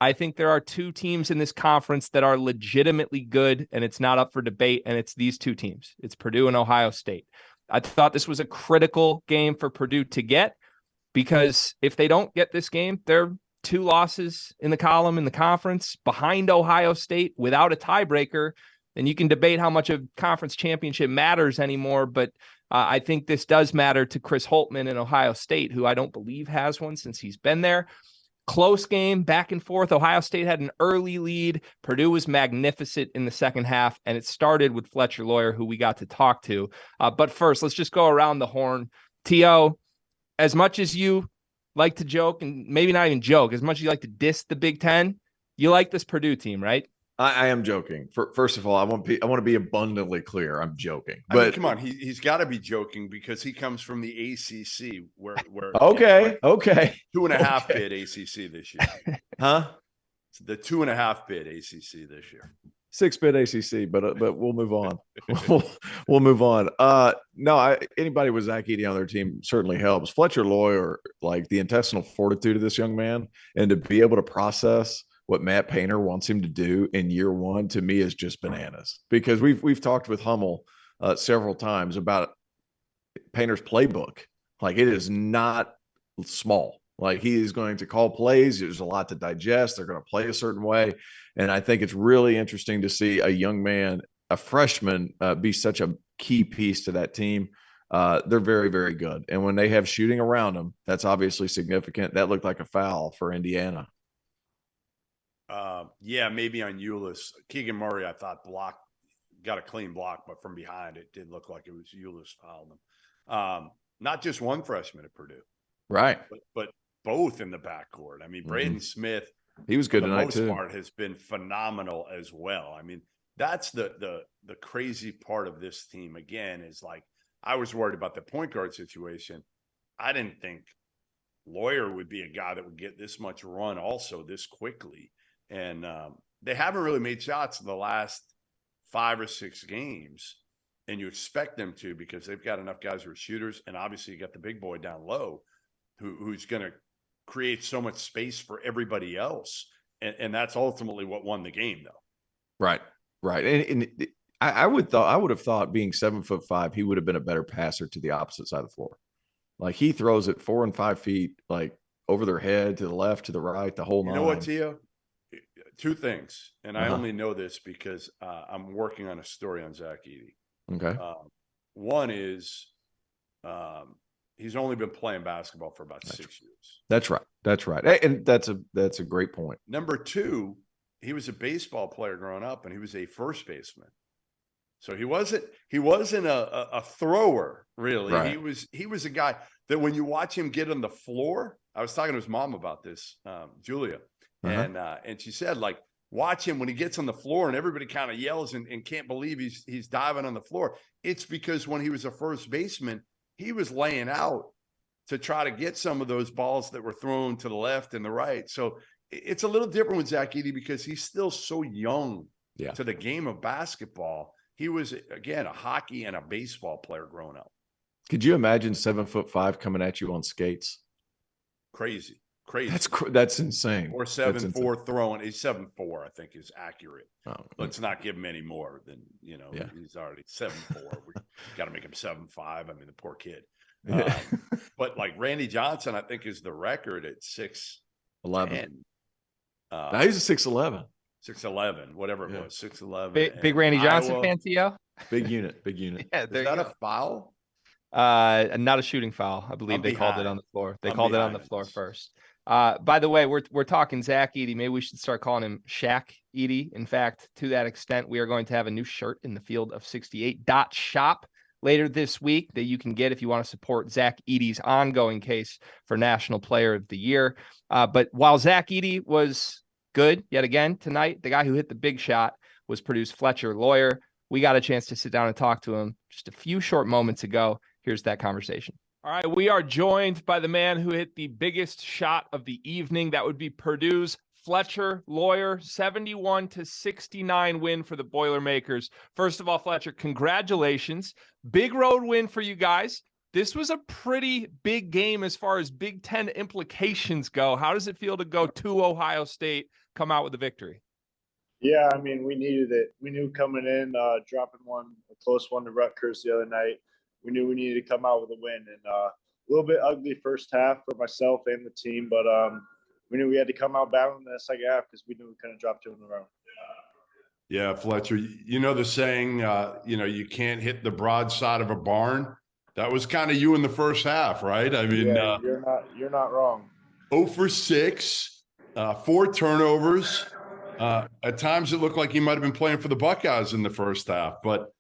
I think there are two teams in this conference that are legitimately good, and it's not up for debate, and it's these two teams. It's Purdue and Ohio State. I thought this was a critical game for Purdue to get, because if they don't get this game, they're 2 losses in the column in the conference behind Ohio State without a tiebreaker. And you can debate how much a conference championship matters anymore, but I think this does matter to Chris Holtmann in Ohio State, who I don't believe has one since he's been there. Close game, back and forth. Ohio State had an early lead. Purdue was magnificent in the second half, and it started with Fletcher Loyer, who we got to talk to. But first, let's just go around the horn. T.O., as much as you like to joke, and maybe not even joke, as much as you like to diss the Big Ten, you like this Purdue team, right? I am joking. First of all, I want to be abundantly clear. I'm joking. But I mean, come on, he's got to be joking because he comes from the ACC, where okay. 2.5 bid ACC this year, huh? It's the 2.5 bid ACC this year. 6-bit ACC, but we'll move on. we'll move on. No, anybody with Zach Edey on their team certainly helps. Fletcher Loyer, like the intestinal fortitude of this young man, and to be able to process what Matt Painter wants him to do in year one, to me, is just bananas. Because we've talked with Hummel several times about Painter's playbook. Like, it is not small. Like, he is going to call plays. There's a lot to digest. They're going to play a certain way. And I think it's really interesting to see a young man, a freshman, be such a key piece to that team. They're very, very good. And when they have shooting around them, that's obviously significant. That looked like a foul for Indiana. Yeah, maybe on Ulis. Keegan Murray, I thought got a clean block, but from behind it did look like it was Ulis fouling them. Not just one freshman at Purdue. Right. But both in the backcourt. I mean, Braden Smith, he was good tonight too. For the most part, has been phenomenal as well. I mean, that's the crazy part of this team, again, is like, I was worried about the point guard situation. I didn't think Loyer would be a guy that would get this much run also this quickly. And they haven't really made shots in the last 5 or 6 games. And you expect them to, because they've got enough guys who are shooters. And obviously you got the big boy down low who's going to create so much space for everybody else. And that's ultimately what won the game, though. Right. And I would have thought being 7'5", he would have been a better passer to the opposite side of the floor. Like, he throws it 4 and 5 feet, like over their head, to the left, to the right, the whole nine. You know what, Tio? 2 things. And I only know this because I'm working on a story on Zach Edey. Okay. One is he's only been playing basketball for about 6 years. That's right. And that's a great point. Number 2, he was a baseball player growing up, and he was a first baseman. So he wasn't a thrower, really. Right. He was a guy that when you watch him get on the floor, I was talking to his mom about this, Julia, and she said, like, watch him when he gets on the floor and everybody kind of yells and can't believe he's diving on the floor. It's because when he was a first baseman, he was laying out to try to get some of those balls that were thrown to the left and the right. So it's a little different with Zach Edey because he's still so young to the game of basketball. He was, again, a hockey and a baseball player growing up. Could you imagine 7'5" coming at you on skates? Crazy. That's insane. Or 7'4" throwing. He's 7'4", I think, is accurate. Let's not give him any more than, he's already 7'4". We got to make him 7'5". I mean, the poor kid. But like Randy Johnson, I think, is the record at 6'11". Now he's a 6'11". 6'11", whatever it was, 6'11". Big Randy Johnson fan, T.O.? Big unit. Yeah, is that a foul? Not a shooting foul. I believe they called it on the floor. They called it on the floor first. By the way, we're talking Zach Edey. Maybe we should start calling him Shaq Edey. In fact, to that extent, we are going to have a new shirt in the Field of 68 .shop later this week that you can get if you want to support Zach Edey's ongoing case for National Player of the Year. But while Zach Edey was good yet again tonight, the guy who hit the big shot was Purdue's Fletcher Loyer. We got a chance to sit down and talk to him just a few short moments ago. Here's that conversation. All right, we are joined by the man who hit the biggest shot of the evening. That would be Purdue's Fletcher Loyer, 71-69 win for the Boilermakers. First of all, Fletcher, congratulations. Big road win for you guys. This was a pretty big game as far as Big Ten implications go. How does it feel to go to Ohio State come out with a victory. Yeah, I mean, we needed it. We knew coming in, dropping a close one to Rutgers the other night, we knew we needed to come out with a win. And a little bit ugly first half for myself and the team, but we knew we had to come out battling in the second half because we knew we couldn't drop 2 in a row. Yeah, Fletcher, you know the saying, you can't hit the broadside of a barn. That was kind of you in the first half, right? I mean, yeah, you're not wrong. 0 for 6, 4 turnovers. At times it looked like he might have been playing for the Buckeyes in the first half, but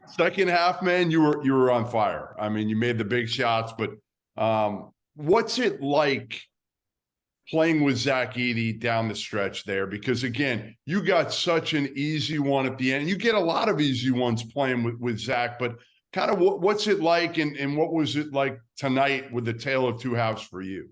second half, man, you were on fire. I mean, you made the big shots, but what's it like playing with Zach Edey down the stretch there? Because again, you got such an easy one at the end. You get a lot of easy ones playing with Zach, but kind of what's it like, and what was it like tonight with the tale of 2 halves for you?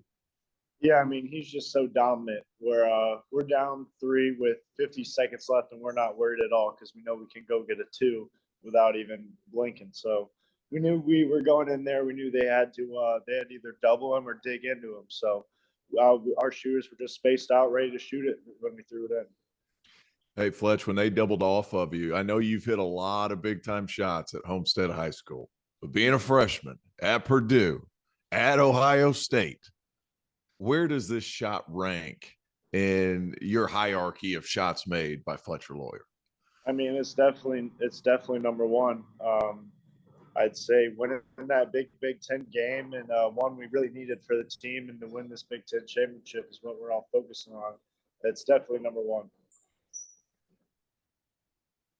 Yeah, I mean, he's just so dominant. We're down 3 with 50 seconds left, and we're not worried at all because we know we can go get a 2 without even blinking. So we knew we were going in there. We knew they had to either double him or dig into him. So our shooters were just spaced out, ready to shoot it when we threw it in. Hey, Fletch, when they doubled off of you, I know you've hit a lot of big-time shots at Homestead High School, but being a freshman at Purdue, at Ohio State, where does this shot rank in your hierarchy of shots made by Fletcher Loyer? I mean, it's definitely number one. I'd say winning that Big Ten game and one we really needed for the team and to win this Big Ten championship is what we're all focusing on. It's definitely number one.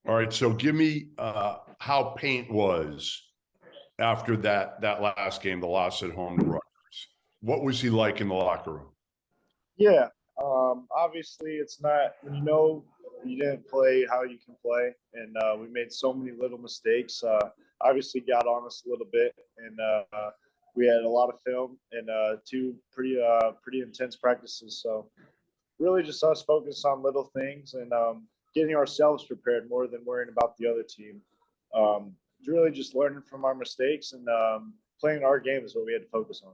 All right, so give me how Paint was after that last game, the loss at home to Rutgers. What was he like in the locker room? Yeah, obviously it's not when you know you didn't play how you can play, and we made so many little mistakes. Obviously got on us a little bit, and we had a lot of film and 2 pretty intense practices. So really just us focus on little things and getting ourselves prepared more than worrying about the other team. Really just learning from our mistakes and playing our game is what we had to focus on.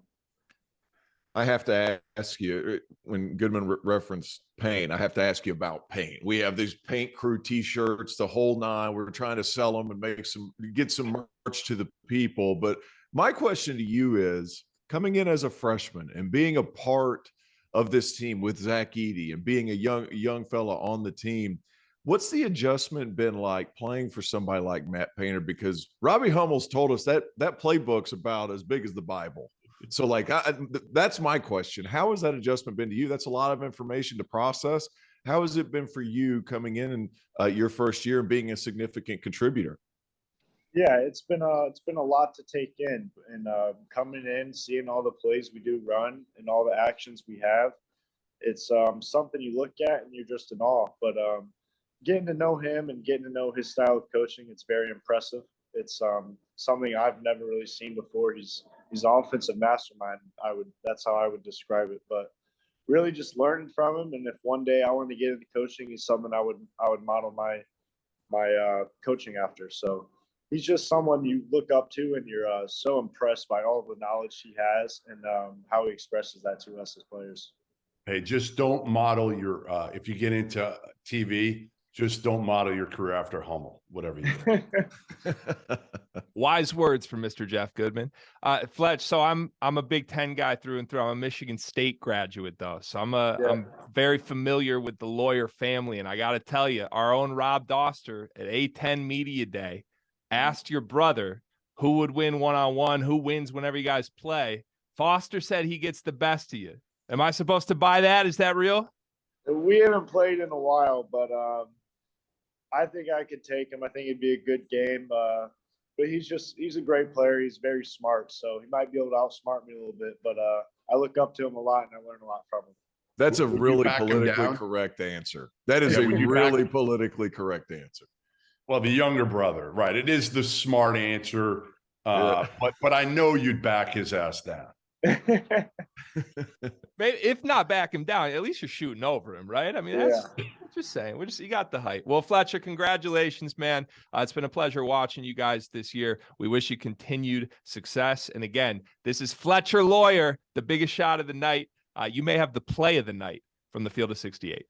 I have to ask you, when Goodman referenced Paint, I have to ask you about Paint. We have these Paint Crew T-shirts, the whole 9. We're trying to sell them and get some merch to the people. But my question to you is, coming in as a freshman and being a part of this team with Zach Edey and being a young fella on the team, what's the adjustment been like playing for somebody like Matt Painter? Because Robbie Hummel's told us that playbook's about as big as the Bible. So, like, that's my question. How has that adjustment been to you? That's a lot of information to process. How has it been for you coming in your first year and being a significant contributor? Yeah, it's been a lot to take in, and coming in, seeing all the plays we do run and all the actions we have. It's something you look at and you're just in awe. But getting to know him and getting to know his style of coaching, it's very impressive. It's something I've never really seen before. He's an offensive mastermind. That's how I would describe it. But really, just learning from him. And if one day I want to get into coaching, he's something I would model my coaching after. So he's just someone you look up to, and you're so impressed by all the knowledge he has and how he expresses that to us as players. Hey, just don't model your if you get into TV, just don't model your career after Hummel, whatever you do. Wise words from Mr. Jeff Goodman. Fletch, so I'm a Big Ten guy through and through. I'm a Michigan State graduate, though. So I'm very familiar with the Loyer family. And I got to tell you, our own Rob Doster at A10 Media Day asked your brother who would win one-on-one, who wins whenever you guys play. Foster said he gets the best of you. Am I supposed to buy that? Is that real? We haven't played in a while, but I think I could take him. I think it'd be a good game. But he's a great player. He's very smart, so he might be able to outsmart me a little bit. But I look up to him a lot, and I learn a lot from him. That's a really politically correct answer. That is a really politically correct answer. Well, the younger brother, right? It is the smart answer, but I know you'd back his ass down. If not back him down, at least you're shooting over him, right? I mean, that's just saying. You got the height. Well, Fletcher, congratulations, man. It's been a pleasure watching you guys this year. We wish you continued success. And again, this is Fletcher Loyer, the biggest shot of the night. You may have the play of the night from the Field of 68.